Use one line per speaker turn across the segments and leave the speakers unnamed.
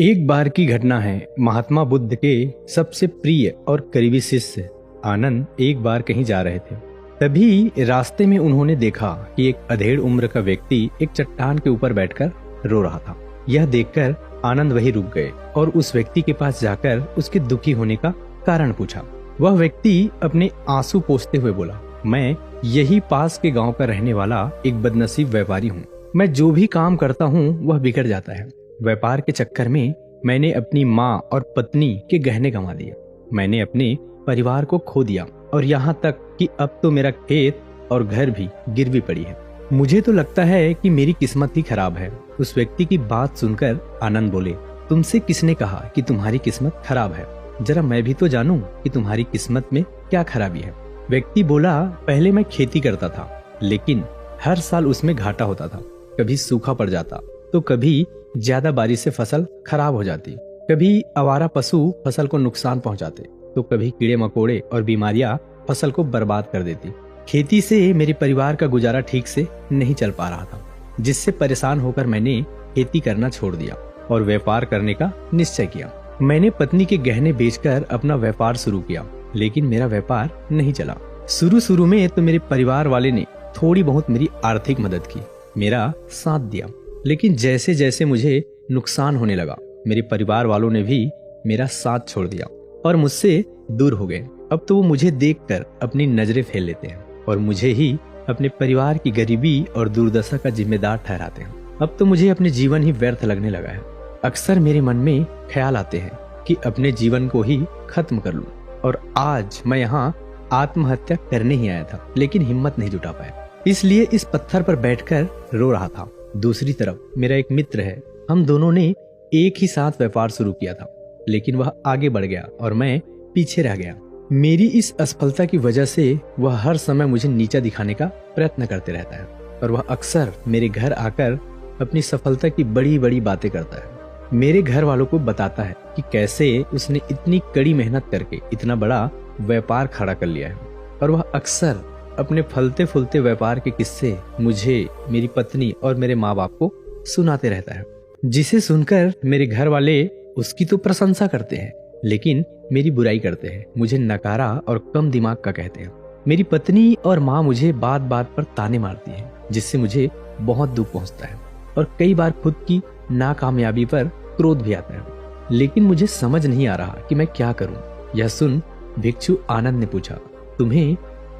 एक बार की घटना है। महात्मा बुद्ध के सबसे प्रिय और करीबी शिष्य आनंद एक बार कहीं जा रहे थे। तभी रास्ते में उन्होंने देखा कि एक अधेड़ उम्र का व्यक्ति एक चट्टान के ऊपर बैठकर रो रहा था। यह देखकर आनंद वहीं रुक गए और उस व्यक्ति के पास जाकर उसके दुखी होने का कारण पूछा। वह व्यक्ति अपने आंसू पोंछते हुए बोला, मैं यही पास के गांव का रहने वाला एक बदनसीब व्यापारी हूँ। मैं जो भी काम करता हूँ वह बिगड़ जाता है। व्यापार के चक्कर में मैंने अपनी माँ और पत्नी के गहने गंवा दिए। मैंने अपने परिवार को खो दिया और यहाँ तक कि अब तो मेरा खेत और घर भी गिरवी पड़ी है। मुझे तो लगता है कि मेरी किस्मत ही खराब है। उस व्यक्ति की बात सुनकर आनंद बोले, तुमसे किसने कहा कि तुम्हारी किस्मत खराब है? जरा मैं भी तो जानूं कि तुम्हारी किस्मत में क्या खराबी है। व्यक्ति बोला, पहले मैं खेती करता था, लेकिन हर साल उसमें घाटा होता था। कभी सूखा पड़ जाता तो कभी ज्यादा बारिश से फसल खराब हो जाती, कभी आवारा पशु फसल को नुकसान पहुंचाते, तो कभी कीड़े मकोड़े और बीमारियां फसल को बर्बाद कर देती। खेती से मेरे परिवार का गुजारा ठीक से नहीं चल पा रहा था, जिससे परेशान होकर मैंने खेती करना छोड़ दिया और व्यापार करने का निश्चय किया। मैंने पत्नी के गहने बेचकर अपना व्यापार शुरू किया, लेकिन मेरा व्यापार नहीं चला। शुरू में तो मेरे परिवार वाले ने थोड़ी बहुत मेरी आर्थिक मदद की, मेरा साथ दिया, लेकिन जैसे जैसे मुझे नुकसान होने लगा, मेरे परिवार वालों ने भी मेरा साथ छोड़ दिया और मुझसे दूर हो गए। अब तो वो मुझे देखकर अपनी नजरें फेर लेते हैं और मुझे ही अपने परिवार की गरीबी और दुर्दशा का जिम्मेदार ठहराते हैं। अब तो मुझे अपने जीवन ही व्यर्थ लगने लगा है। अक्सर मेरे मन में ख्याल आते हैं कि अपने जीवन को ही खत्म कर लूं, और आज मैं यहाँ आत्महत्या करने ही आया था, लेकिन हिम्मत नहीं जुटा पाया, इसलिए इस पत्थर पर बैठकर रो रहा था। दूसरी तरफ मेरा एक मित्र है। हम दोनों ने एक ही साथ व्यापार शुरू किया था, लेकिन वह आगे बढ़ गया और मैं पीछे रह गया। मेरी इस असफलता की वजह से वह हर समय मुझे नीचा दिखाने का प्रयत्न करते रहता है और वह अक्सर मेरे घर आकर अपनी सफलता की बड़ी बड़ी बातें करता है। मेरे घर वालों को बताता है कि कैसे उसने इतनी कड़ी मेहनत करके इतना बड़ा व्यापार खड़ा कर लिया है, और वह अक्सर अपने फलते फूलते व्यापार के किस्से मुझे, मेरी पत्नी और मेरे माँ बाप को सुनाते रहता है, जिसे सुनकर मेरे घर वाले उसकी तो प्रशंसा करते हैं, लेकिन मेरी बुराई करते हैं, मुझे नकारा और कम दिमाग का कहते हैं। मेरी पत्नी और माँ मुझे बात बात पर ताने मारती है, जिससे मुझे बहुत दुख पहुंचता है और कई बार खुद की नाकामयाबी पर क्रोध भी आता है, लेकिन मुझे समझ नहीं आ रहा कि मैं क्या करूं। यह सुन भिक्षु आनंद ने पूछा, तुम्हें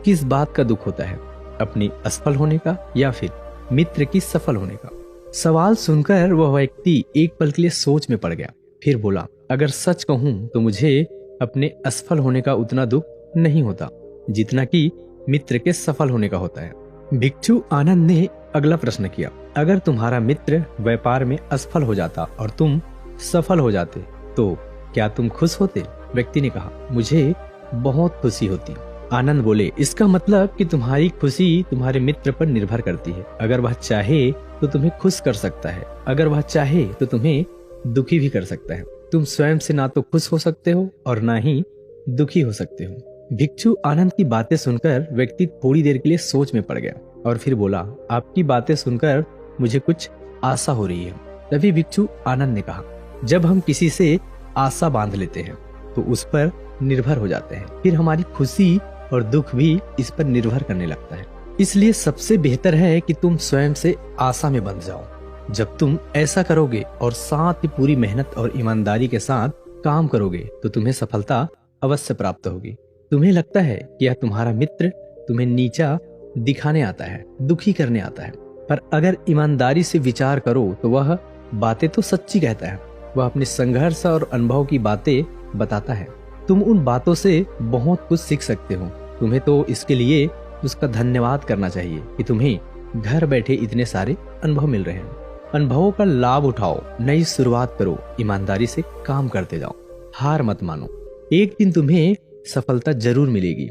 किस बात का दुख होता है, अपने असफल होने का या फिर मित्र की सफल होने का? सवाल सुनकर वह व्यक्ति एक पल के लिए सोच में पड़ गया, फिर बोला, अगर सच कहूं तो मुझे अपने असफल होने का उतना दुख नहीं होता जितना कि मित्र के सफल होने का होता है। भिक्षु आनंद ने अगला प्रश्न किया, अगर तुम्हारा मित्र व्यापार में असफल हो जाता और तुम सफल हो जाते तो क्या तुम खुश होते? व्यक्ति ने कहा, मुझे बहुत खुशी होती। आनंद बोले, इसका मतलब कि तुम्हारी खुशी तुम्हारे मित्र पर निर्भर करती है। अगर वह चाहे तो तुम्हें खुश कर सकता है, अगर वह चाहे तो तुम्हें दुखी भी कर सकता है। तुम स्वयं से ना तो खुश हो सकते हो और ना ही दुखी हो सकते हो। भिक्षु आनंद की बातें सुनकर व्यक्ति थोड़ी देर के लिए सोच में पड़ गया और फिर बोला, आपकी बातें सुनकर मुझे कुछ आशा हो रही है। तभी भिक्षु आनंद ने कहा, जब हम किसी से आशा बांध लेते हैं तो उस पर निर्भर हो जाते हैं, फिर हमारी खुशी और दुख भी इस पर निर्भर करने लगता है। इसलिए सबसे बेहतर है कि तुम स्वयं से आशा में बंध जाओ। जब तुम ऐसा करोगे और साथ ही पूरी मेहनत और ईमानदारी के साथ काम करोगे तो तुम्हें सफलता अवश्य प्राप्त होगी। तुम्हें लगता है कि यह तुम्हारा मित्र तुम्हें नीचा दिखाने आता है, दुखी करने आता है, पर अगर ईमानदारी से विचार करो तो वह बातें तो सच्ची कहता है। वह अपने संघर्ष और अनुभव की बातें बताता है। तुम उन बातों से बहुत कुछ सीख सकते हो। तुम्हें तो इसके लिए उसका धन्यवाद करना चाहिए कि तुम्हें घर बैठे इतने सारे अनुभव मिल रहे हैं। अनुभवों का लाभ उठाओ, नई शुरुआत करो, ईमानदारी से काम करते जाओ, हार मत मानो। एक दिन तुम्हें सफलता जरूर मिलेगी।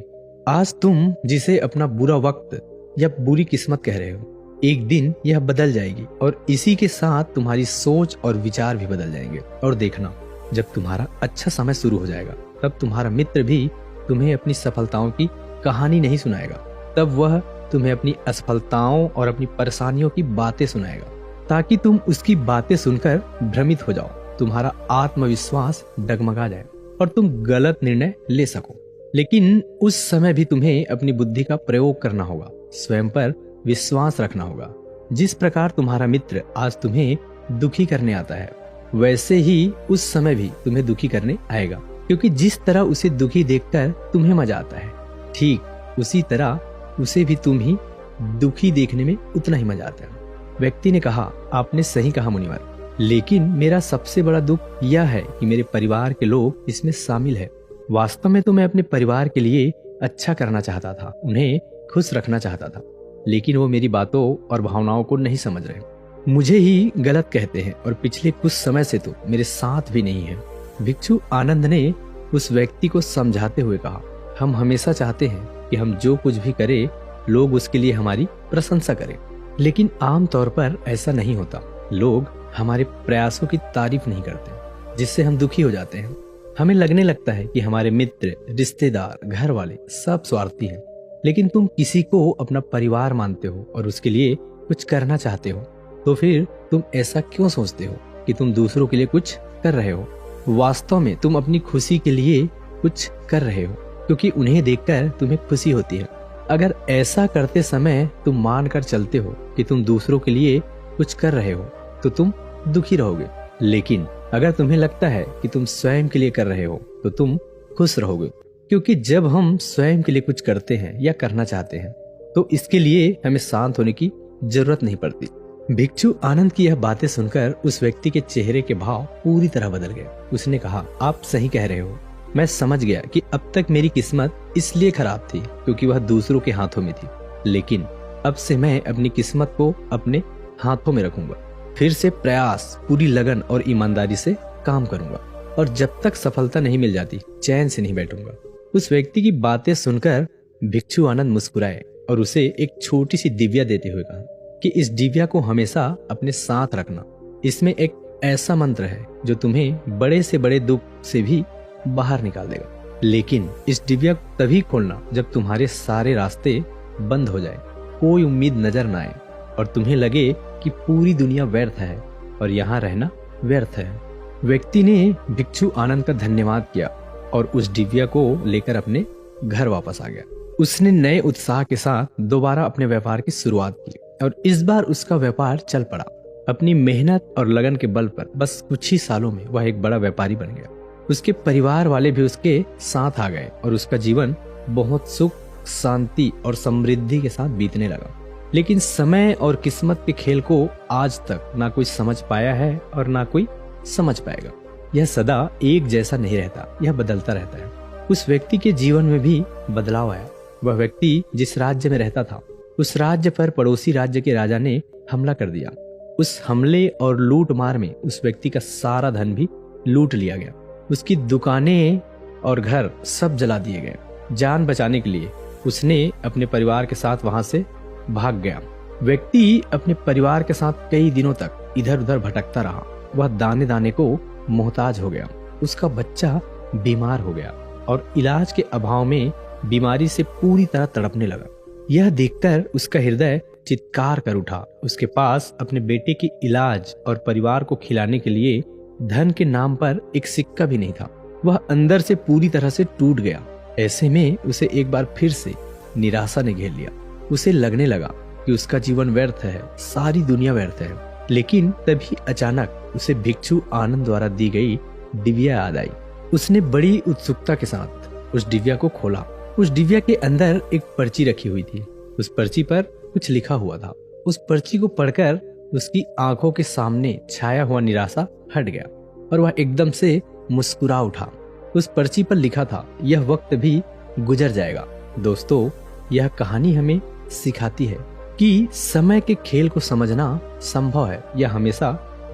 आज तुम जिसे अपना बुरा वक्त या बुरी किस्मत कह रहे हो, एक दिन यह बदल जाएगी और इसी के साथ तुम्हारी सोच और विचार भी बदल जाएंगे। और देखना, जब तुम्हारा अच्छा समय शुरू हो जाएगा तब तुम्हारा मित्र भी तुम्हें अपनी सफलताओं की कहानी नहीं सुनाएगा, तब वह तुम्हें अपनी असफलताओं और अपनी परेशानियों की बातें सुनाएगा, ताकि तुम उसकी बातें सुनकर भ्रमित हो जाओ। तुम्हारा आत्मविश्वास डगमगा जाए और तुम गलत निर्णय ले सको। लेकिन उस समय भी तुम्हें अपनी बुद्धि का प्रयोग करना होगा, स्वयं पर विश्वास रखना होगा। जिस प्रकार तुम्हारा मित्र आज तुम्हें दुखी करने आता है, वैसे ही उस समय भी तुम्हें दुखी करने आएगा, क्योंकि जिस तरह उसे दुखी देखकर तुम्हें मजा आता है, ठीक उसी तरह उसे भी तुम ही दुखी देखने में उतना ही मजा आता है। व्यक्ति ने कहा, आपने सही कहा मुनिवर, लेकिन मेरा सबसे बड़ा दुख यह है कि मेरे परिवार के लोग इसमें शामिल है। वास्तव में तो मैं अपने परिवार के लिए अच्छा करना चाहता था, उन्हें खुश रखना चाहता था, लेकिन वो मेरी बातों और भावनाओं को नहीं समझ रहे, मुझे ही गलत कहते हैं और पिछले कुछ समय से तो मेरे साथ भी नहीं है। भिक्षु आनंद ने उस व्यक्ति को समझाते हुए कहा, हम हमेशा चाहते हैं कि हम जो कुछ भी करें लोग उसके लिए हमारी प्रशंसा करें, लेकिन आमतौर पर ऐसा नहीं होता। लोग हमारे प्रयासों की तारीफ नहीं करते, जिससे हम दुखी हो जाते हैं। हमें लगने लगता है कि हमारे मित्र, रिश्तेदार, घर वाले सब स्वार्थी हैं। लेकिन तुम किसी को अपना परिवार मानते हो और उसके लिए कुछ करना चाहते हो, तो फिर तुम ऐसा क्यों सोचते हो कि तुम दूसरों के लिए कुछ कर रहे हो? वास्तव में तुम अपनी खुशी के लिए कुछ कर रहे हो, क्योंकि उन्हें देखकर तुम्हें खुशी होती है। अगर ऐसा करते समय तुम मान कर चलते हो कि तुम दूसरों के लिए कुछ कर रहे हो, तो तुम दुखी रहोगे। लेकिन अगर तुम्हें लगता है कि तुम स्वयं के लिए कर रहे हो, तो तुम खुश रहोगे, क्योंकि जब हम स्वयं के लिए कुछ करते हैं या करना चाहते हैं, तो इसके लिए हमें शांत होने की जरूरत नहीं पड़ती। भिक्षु आनंद की यह बातें सुनकर उस व्यक्ति के चेहरे के भाव पूरी तरह बदल गए। उसने कहा, आप सही कह रहे हो। मैं समझ गया कि अब तक मेरी किस्मत इसलिए खराब थी क्योंकि वह दूसरों के हाथों में थी, लेकिन अब से मैं अपनी किस्मत को अपने हाथों में रखूंगा। फिर से प्रयास, पूरी लगन और ईमानदारी से काम करूंगा, और जब तक सफलता नहीं मिल जाती चैन से नहीं बैठूंगा। उस व्यक्ति की बातें सुनकर भिक्षु आनंद मुस्कुराए और उसे एक छोटी सी दिव्या देते हुए कहा कि इस दिव्या को हमेशा अपने साथ रखना। इसमें एक ऐसा मंत्र है जो तुम्हें बड़े से बड़े दुख से भी बाहर निकाल देगा। लेकिन इस दिव्या को तभी खोलना जब तुम्हारे सारे रास्ते बंद हो जाए, कोई उम्मीद नजर न आए और तुम्हें लगे कि पूरी दुनिया व्यर्थ है और यहाँ रहना व्यर्थ है। व्यक्ति ने भिक्षु आनंद का धन्यवाद किया और उस दिव्या को लेकर अपने घर वापस आ गया। उसने नए उत्साह के साथ दोबारा अपने व्यापार की शुरुआत की और इस बार उसका व्यापार चल पड़ा। अपनी मेहनत और लगन के बल पर बस कुछ ही सालों में वह एक बड़ा व्यापारी बन गया। उसके परिवार वाले भी उसके साथ आ गए और उसका जीवन बहुत सुख, शांति और समृद्धि के साथ बीतने लगा। लेकिन समय और किस्मत के खेल को आज तक ना कोई समझ पाया है और ना कोई समझ पाएगा। यह सदा एक जैसा नहीं रहता, यह बदलता रहता है। उस व्यक्ति के जीवन में भी बदलाव आया। वह व्यक्ति जिस राज्य में रहता था, उस राज्य पर पड़ोसी राज्य के राजा ने हमला कर दिया। उस हमले और लूट मार में उस व्यक्ति का सारा धन भी लूट लिया गया। उसकी दुकानें और घर सब जला दिए गए। जान बचाने के लिए उसने अपने परिवार के साथ वहां से भाग गया। व्यक्ति अपने परिवार के साथ कई दिनों तक इधर उधर भटकता रहा। वह दाने दाने को मोहताज हो गया। उसका बच्चा बीमार हो गया और इलाज के अभाव में बीमारी से पूरी तरह तड़पने लगा। यह देखकर उसका हृदय चित्कार कर उठा। उसके पास अपने बेटे के इलाज और परिवार को खिलाने के लिए धन के नाम पर एक सिक्का भी नहीं था। वह अंदर से पूरी तरह से टूट गया। ऐसे में उसे एक बार फिर से निराशा ने घेर लिया। उसे लगने लगा कि उसका जीवन व्यर्थ है, सारी दुनिया व्यर्थ है। लेकिन तभी अचानक उसे भिक्षु आनंद द्वारा दी गई दिव्या याद आई। उसने बड़ी उत्सुकता के साथ उस दिव्या को खोला। उस दिव्या के अंदर एक पर्ची रखी हुई थी। उस पर्ची पर कुछ लिखा हुआ था। उस पर्ची को पढ़कर उसकी आंखों के सामने छाया हुआ निराशा हट गया और वह एकदम से मुस्कुरा उठा। उस पर्ची पर लिखा था, यह वक्त भी गुजर जाएगा। दोस्तों, यह कहानी हमें सिखाती है कि समय के खेल को समझना संभव है, यह हमेशा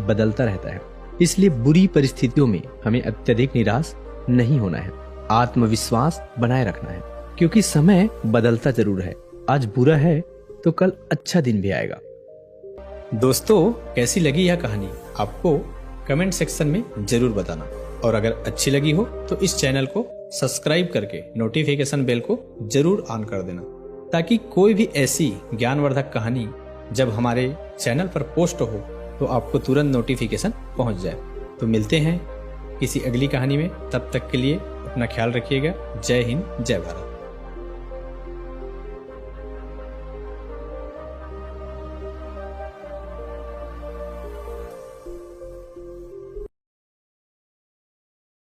बदलता रहता है। इसलिए बुरी परिस्थितियों में हमें अत्यधिक निराश नहीं होना है, आत्मविश्वास बनाए रखना है, क्योंकि समय बदलता जरूर है। आज बुरा है तो कल अच्छा दिन भी आएगा। दोस्तों, कैसी लगी यह कहानी आपको कमेंट सेक्शन में जरूर बताना, और अगर अच्छी लगी हो तो इस चैनल को सब्सक्राइब करके नोटिफिकेशन बेल को जरूर ऑन कर देना, ताकि कोई भी ऐसी ज्ञानवर्धक कहानी जब हमारे चैनल पर पोस्ट हो तो आपको तुरंत नोटिफिकेशन पहुंच जाए। तो मिलते हैं किसी अगली कहानी में, तब तक के लिए अपना ख्याल रखिएगा। जय हिंद, जय भारत।